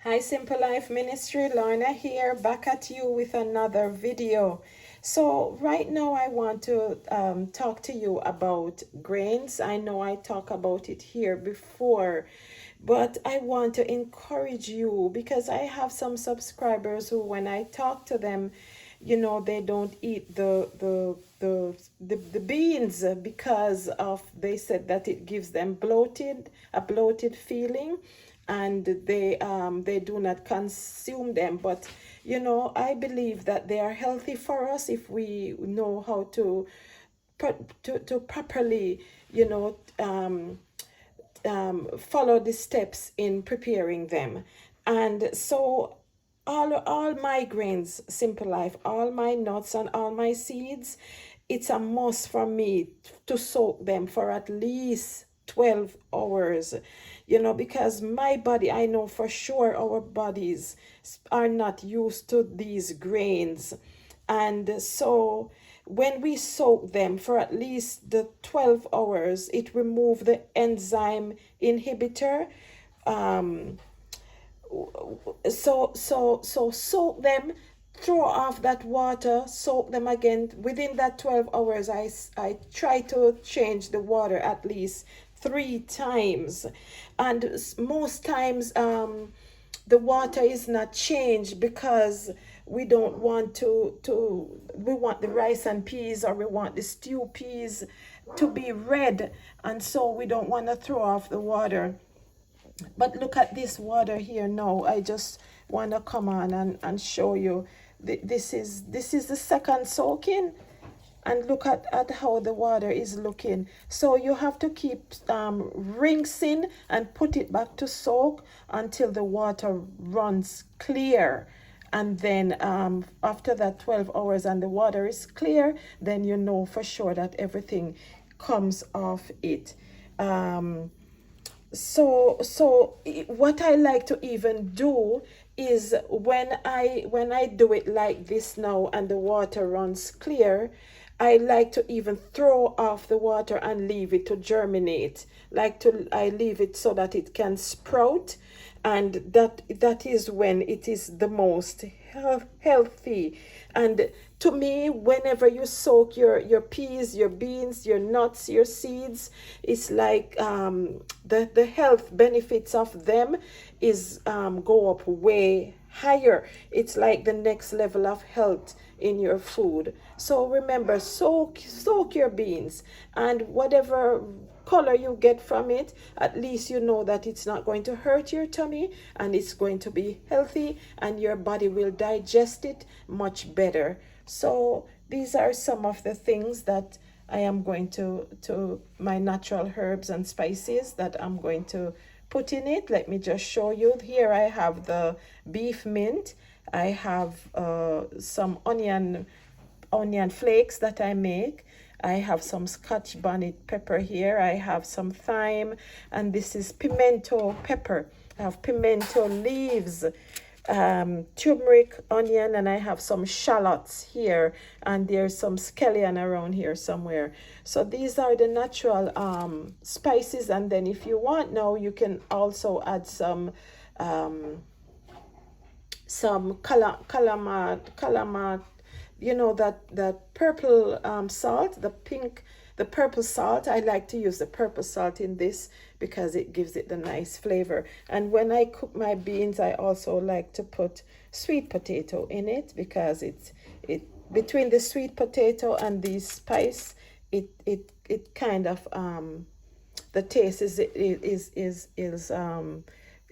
Hi, Simple Life Ministry, Lorna here, back at you with another video. So right now I want to talk to you about grains. I know I talked about it here before, but I want to encourage you because I have some subscribers who, when I talk to them, they don't eat the beans because of, they said that it gives them a bloated feeling, and they do not consume them. But I believe that they are healthy for us if we know how to properly follow the steps in preparing them. And so all my grains, Simple Life, all my nuts and all my seeds, it's a must for me to soak them for at least 12 hours, because my body, I know for sure our bodies are not used to these grains. And so when we soak them for at least the 12 hours, it removes the enzyme inhibitor. Um, so soak them, throw off that water, soak them again. Within that 12 hours, I try to change the water at least 3 times. And most times, the water is not changed because we don't want we want the rice and peas, or we want the stew peas to be red, and so we don't want to throw off the water. But look at this water here now. I just want to come on and show you. This is the second soaking, and look at how the water is looking. So you have to keep rinsing and put it back to soak until the water runs clear. And then after that 12 hours and the water is clear, then you know for sure that everything comes off it. So what I like to even do is, when I do it like this now and the water runs clear, I like to even throw off the water and leave it to germinate. I leave it so that it can sprout, and that is when it is the most healthy. And to me, whenever you soak your peas, your beans, your nuts, your seeds, it's like the health benefits of them is go up way higher. It's like the next level of health in your food. So remember, soak your beans, and whatever color you get from it, at least you know that it's not going to hurt your tummy, and it's going to be healthy, and your body will digest it much better. So these are some of the things that I am going to my natural herbs and spices that I'm going to put in it. Let me just show you. Here I have the beef mint. I have some onion flakes that I make. I have some Scotch bonnet pepper here. I have some thyme, and this is pimento pepper. I have pimento leaves, turmeric, onion, and I have some shallots here, and there's some scallion around here somewhere. So these are the natural spices, and then if you want now, you can also add some calamat, that purple salt, the purple salt. I like to use the purple salt in this because it gives it the nice flavor. And when I cook my beans, I also like to put sweet potato in it, because it between the sweet potato and the spice, it kind of the taste is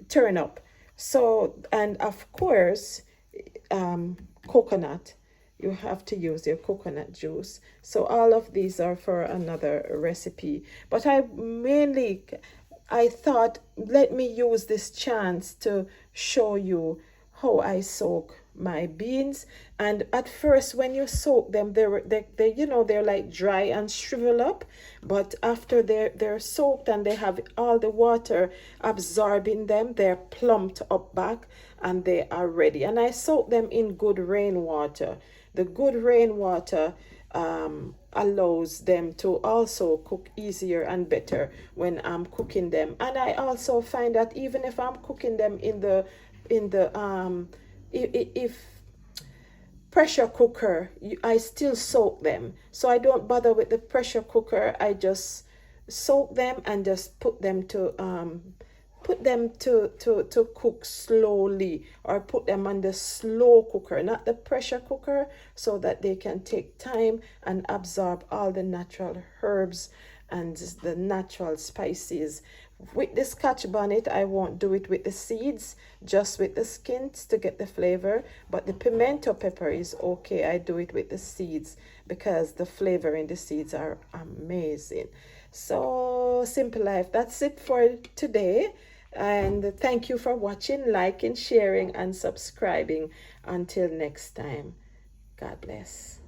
turn up. So, and of course, coconut, you have to use your coconut juice. So all of these are for another recipe, but I thought, let me use this chance to show you how I soak my beans. And at first, when you soak them, they're like dry and shrivel up, but after they're soaked and they have all the water absorbing them, they're plumped up back, and they are ready. And I soak them in good rainwater. The good rainwater allows them to also cook easier and better when I'm cooking them. And I also find that even if I'm cooking them in the if pressure cooker, I still soak them, so I don't bother with the pressure cooker. I just soak them and just put them to cook slowly, or put them on the slow cooker, not the pressure cooker, so that they can take time and absorb all the natural herbs and the natural spices. With the Scotch bonnet, I won't do it with the seeds, just with the skins to get the flavor. But the pimento pepper is okay. I do it with the seeds because the flavor in the seeds are amazing. So, Simple Life, that's it for today. And thank you for watching, liking, sharing, and subscribing. Until next time, God bless.